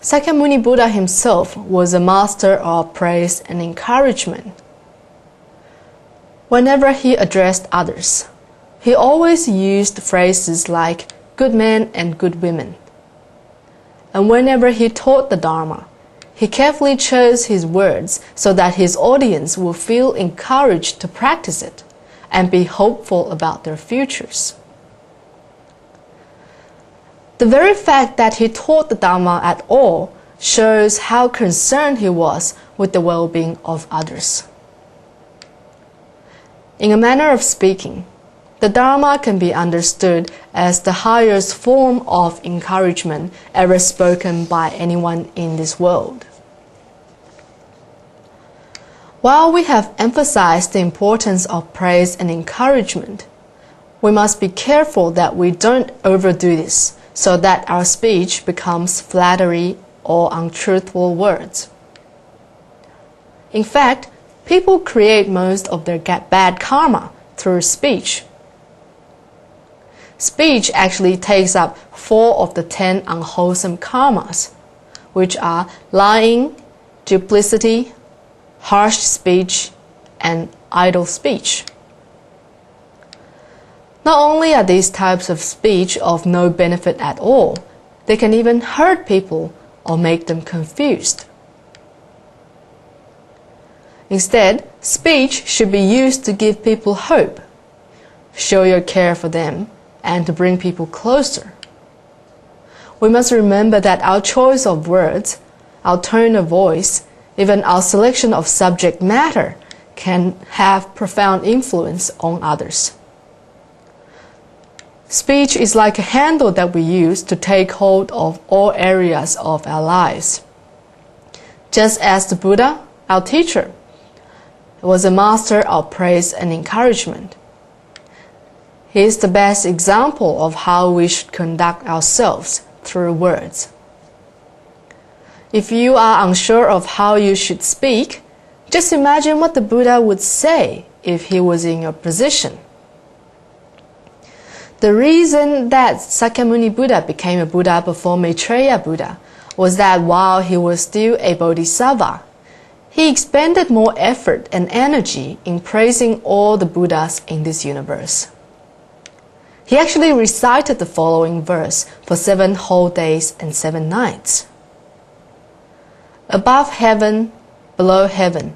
Sakyamuni Buddha himself was a master of praise and encouragement. Whenever he addressed others, he always used phrases like good men and good women. And whenever he taught the Dharma, he carefully chose his words so that his audience will feel encouraged to practice it and be hopeful about their futures. The very fact that he taught the Dharma at all shows how concerned he was with the well-being of others. In a manner of speaking, the Dharma can be understood as the highest form of encouragement ever spoken by anyone in this world. While we have emphasized the importance of praise and encouragement, we must be careful that we don't overdo this so that our speech becomes flattery or untruthful words. In fact, people create most of their bad karma through speech. Speech actually takes up 4 of the 10 unwholesome karmas, which are lying, duplicity, harsh speech, and idle speech. Not only are these types of speech of no benefit at all, they can even hurt people or make them confused. Instead, speech should be used to give people hope, show your care for them, and to bring people closer. We must remember that our choice of words, our tone of voice, even our selection of subject matter can have profound influence on others. Speech is like a handle that we use to take hold of all areas of our lives. Just as the Buddha, our teacher, was a master of praise and encouragement. He is the best example of how we should conduct ourselves through words. If you are unsure of how you should speak, just imagine what the Buddha would say if he was in your position. The reason that Sakyamuni Buddha became a Buddha before Maitreya Buddha was that while he was still a Bodhisattva, he expended more effort and energy in praising all the Buddhas in this universe. He actually recited the following verse for 7 whole days and 7 nights. Above heaven, below heaven,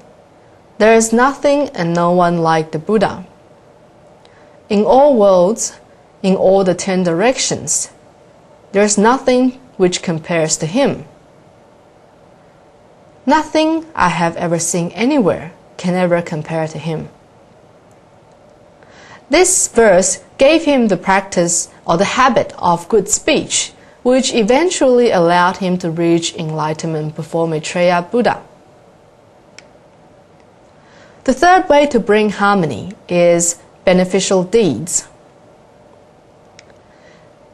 there is nothing and no one like the Buddha. In all worlds, in all the 10 directions, there is nothing which compares to him. Nothing I have ever seen anywhere can ever compare to him. This verse gave him the practice or the habit of good speech, which eventually allowed him to reach enlightenment before Maitreya Buddha. The third way to bring harmony is beneficial deeds.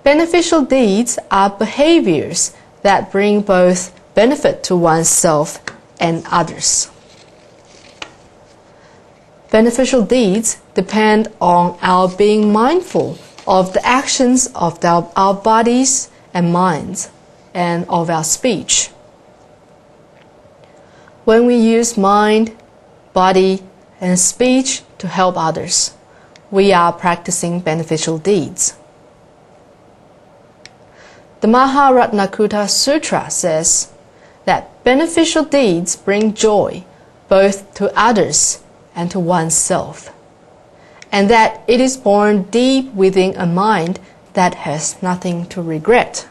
Beneficial deeds are behaviors that bring both benefit to oneself and others. Beneficial deeds depend on our being mindful of the actions of our bodies and minds and of our speech. When we use mind, body, and speech to help others, we are practicing beneficial deeds. The Maharatnakuta Sutra says that beneficial deeds bring joy both to others and to oneself, and that it is born deep within a mind that has nothing to regret.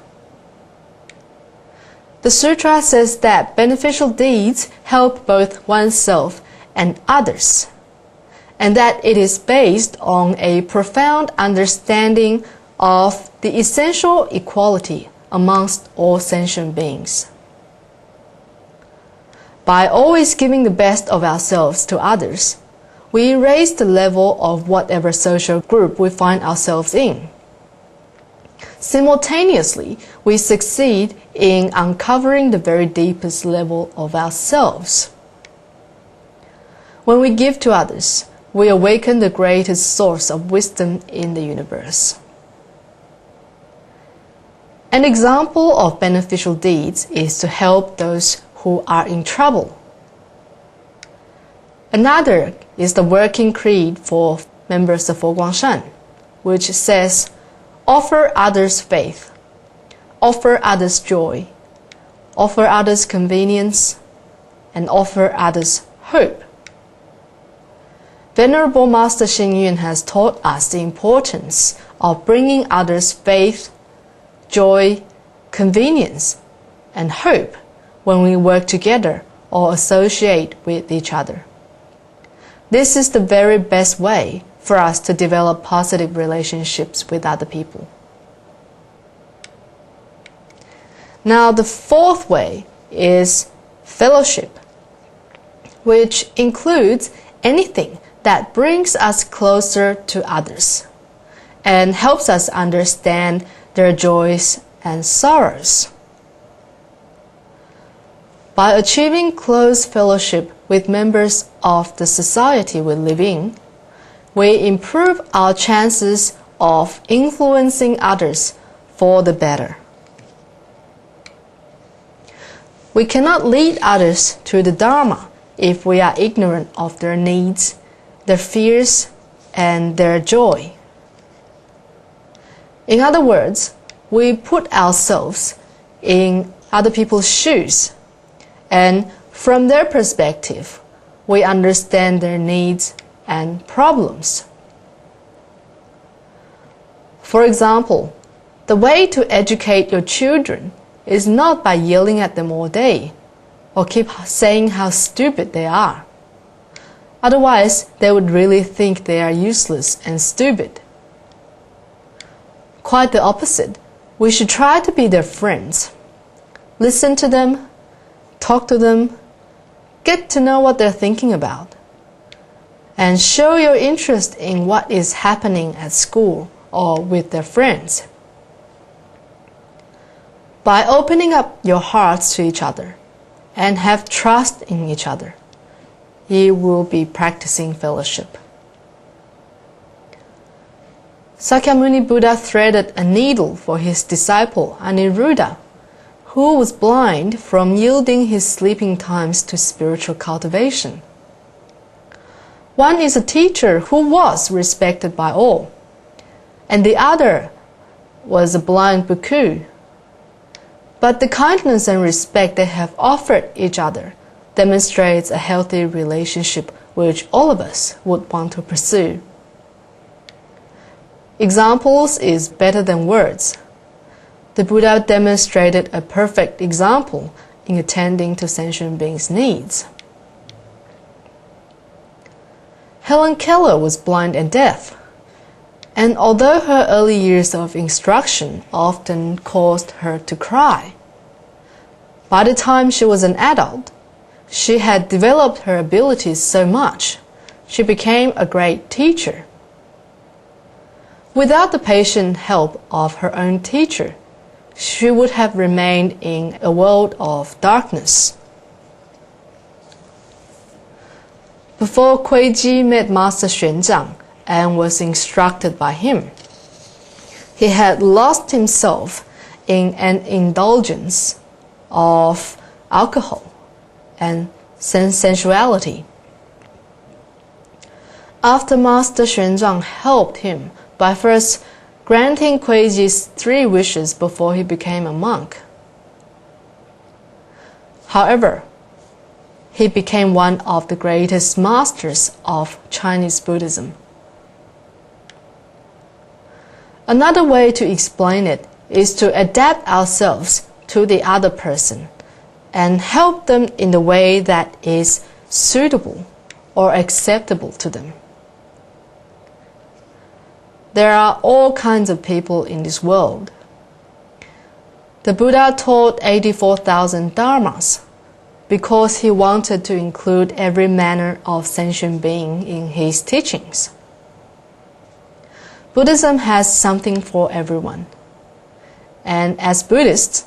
The sutra says that beneficial deeds help both oneself and others, and that it is based on a profound understanding of the essential equality amongst all sentient beings. By always giving the best of ourselves to others, we raise the level of whatever social group we find ourselves in. Simultaneously, we succeed in uncovering the very deepest level of ourselves. When we give to others, we awaken the greatest source of wisdom in the universe. An example of beneficial deeds is to help those who are in trouble. Another is the working creed for members of Guang Shan, which says, offer others faith, offer others joy, offer others convenience, and offer others hope. Venerable Master Xing Yun has taught us the importance of bringing others faith, joy, convenience, and hope when we work together or associate with each other. This is the very best way for us to develop positive relationships with other people. Now, the fourth way is fellowship, which includes anything that brings us closer to others and helps us understand their joys and sorrows. By achieving close fellowship with members of the society we live in, we improve our chances of influencing others for the better. We cannot lead others to the Dharma if we are ignorant of their needs, their fears, and their joy. In other words, we put ourselves in other people's shoes, and from their perspective, we understand their needs and problems. For example, the way to educate your children is not by yelling at them all day or keep saying how stupid they are. Otherwise, they would really think they are useless and stupid. Quite the opposite. We should try to be their friends. Listen to them, talk to them, get to know what they're thinking about, and show your interest in what is happening at school or with their friends. By opening up your hearts to each other and have trust in each other, you will be practicing fellowship. Sakyamuni Buddha threaded a needle for his disciple Aniruddha, who was blind from yielding his sleeping times to spiritual cultivation. One is a teacher who was respected by all, and the other was a blind bhikkhu. But the kindness and respect they have offered each other demonstrates a healthy relationship which all of us would want to pursue. Examples is better than words. The Buddha demonstrated a perfect example in attending to sentient beings' needs. Helen Keller was blind and deaf, and although her early years of instruction often caused her to cry, by the time she was an adult, she had developed her abilities so much, she became a great teacher. Without the patient help of her own teacher, she would have remained in a world of darkness. Before Kuei-ji met Master Xuanzang and was instructed by him, he had lost himself in an indulgence of alcohol and sensuality. After Master Xuanzang helped him by first granting Kuei-ji's 3 wishes before he became a monk. However, he became one of the greatest masters of Chinese Buddhism. Another way to explain it is to adapt ourselves to the other person and help them in the way that is suitable or acceptable to them. There are all kinds of people in this world. The Buddha taught 84,000 dharmas because he wanted to include every manner of sentient being in his teachings. Buddhism has something for everyone. And as Buddhists,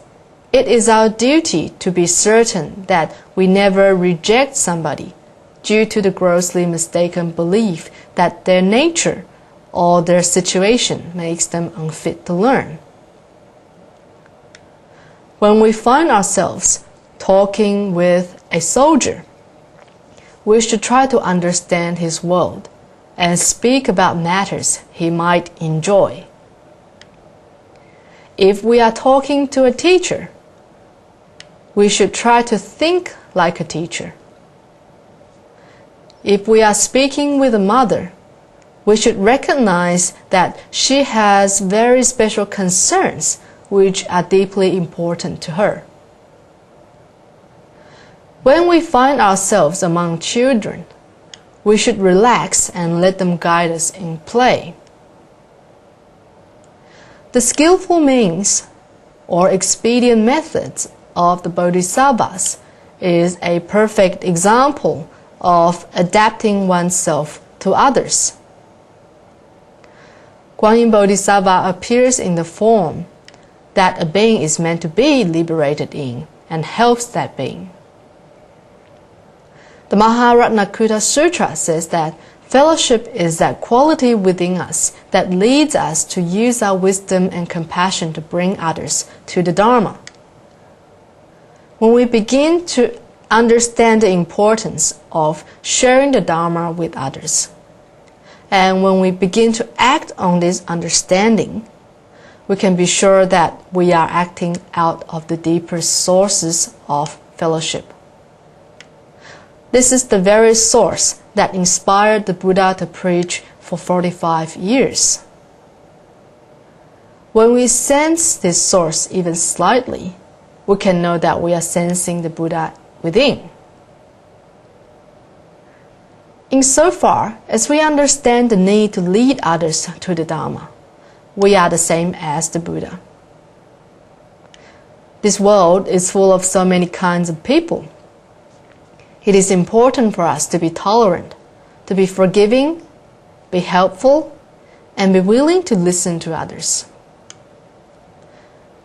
it is our duty to be certain that we never reject somebody due to the grossly mistaken belief that their nature or their situation makes them unfit to learn. When we find ourselves talking with a soldier, we should try to understand his world and speak about matters he might enjoy. If we are talking to a teacher, we should try to think like a teacher. If we are speaking with a mother, we should recognize that she has very special concerns which are deeply important to her. When we find ourselves among children, we should relax and let them guide us in play. The skillful means or expedient methods of the Bodhisattvas is a perfect example of adapting oneself to others. Guang Bodhisattva appears in the form that a being is meant to be liberated in and helps that being. The Maharatnakuta Sutra says that fellowship is that quality within us that leads us to use our wisdom and compassion to bring others to the Dharma. When we begin to understand the importance of sharing the Dharma with others, and when we begin to act on this understanding, we can be sure that we are acting out of the deeper sources of fellowship. This is the very source that inspired the Buddha to preach for 45 years. When we sense this source even slightly, we can know that we are sensing the Buddha within. Insofar as we understand the need to lead others to the Dharma, we are the same as the Buddha. This world is full of so many kinds of people. It is important for us to be tolerant, to be forgiving, be helpful, and be willing to listen to others.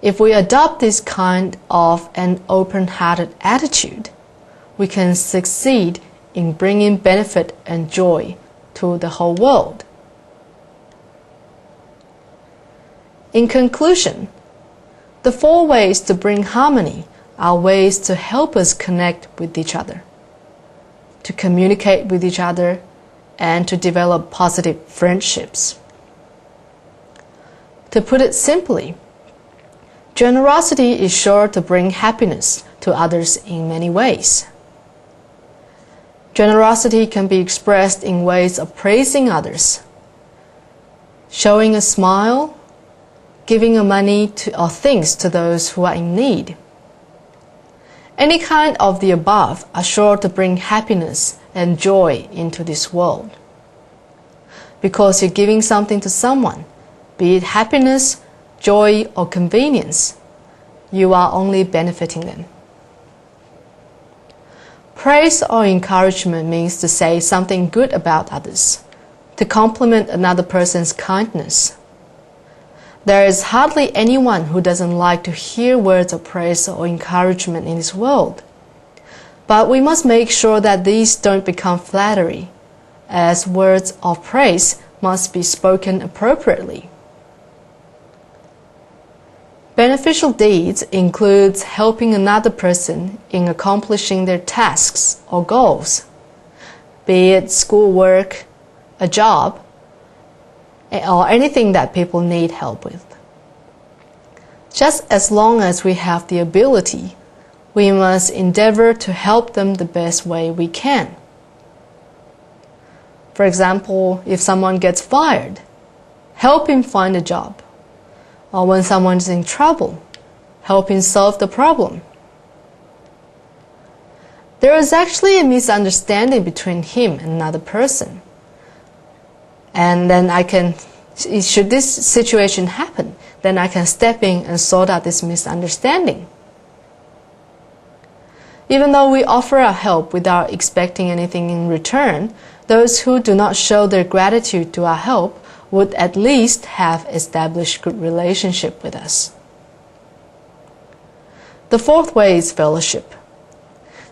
If we adopt this kind of an open-hearted attitude, we can succeed in bringing benefit and joy to the whole world. In conclusion, the 4 ways to bring harmony are ways to help us connect with each other, to communicate with each other, and to develop positive friendships. To put it simply, generosity is sure to bring happiness to others in many ways. Generosity can be expressed in ways of praising others, showing a smile, giving money or things to those who are in need. Any kind of the above are sure to bring happiness and joy into this world. Because you're giving something to someone, be it happiness, joy, or convenience, you are only benefiting them. Praise or encouragement means to say something good about others, to compliment another person's kindness. There is hardly anyone who doesn't like to hear words of praise or encouragement in this world. But we must make sure that these don't become flattery, as words of praise must be spoken appropriately. Beneficial deeds includes helping another person in accomplishing their tasks or goals, be it schoolwork, a job, or anything that people need help with. Just as long as we have the ability, we must endeavor to help them the best way we can. For example, if someone gets fired, help him find a job. Or when someone is in trouble, help him solve the problem. There is actually a misunderstanding between him and another person. And then should this situation happen, then I can step in and sort out this misunderstanding. Even though we offer our help without expecting anything in return, those who do not show their gratitude to our help would at least have established good relationship with us. The 4th way is fellowship.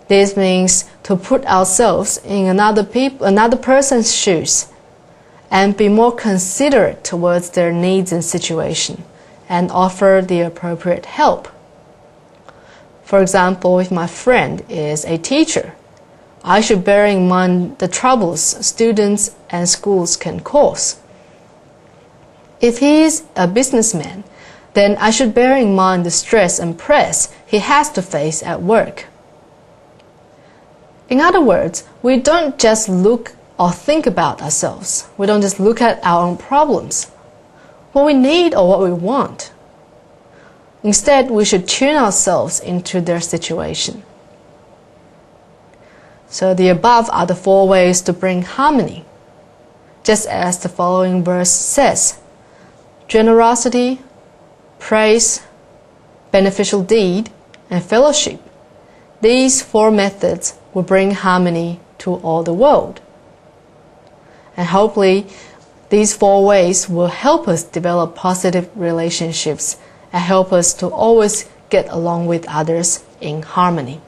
This means to put ourselves in another person's shoes and be more considerate towards their needs and situation and offer the appropriate help. For example, if my friend is a teacher, I should bear in mind the troubles students and schools can cause. If he is a businessman, then I should bear in mind the stress and press he has to face at work. In other words, we don't just look or think about ourselves. We don't just look at our own problems, what we need or what we want. Instead, we should tune ourselves into their situation. So the above are the 4 ways to bring harmony. Just as the following verse says, generosity, praise, beneficial deed, and fellowship. These 4 methods will bring harmony to all the world. And hopefully, these 4 ways will help us develop positive relationships and help us to always get along with others in harmony.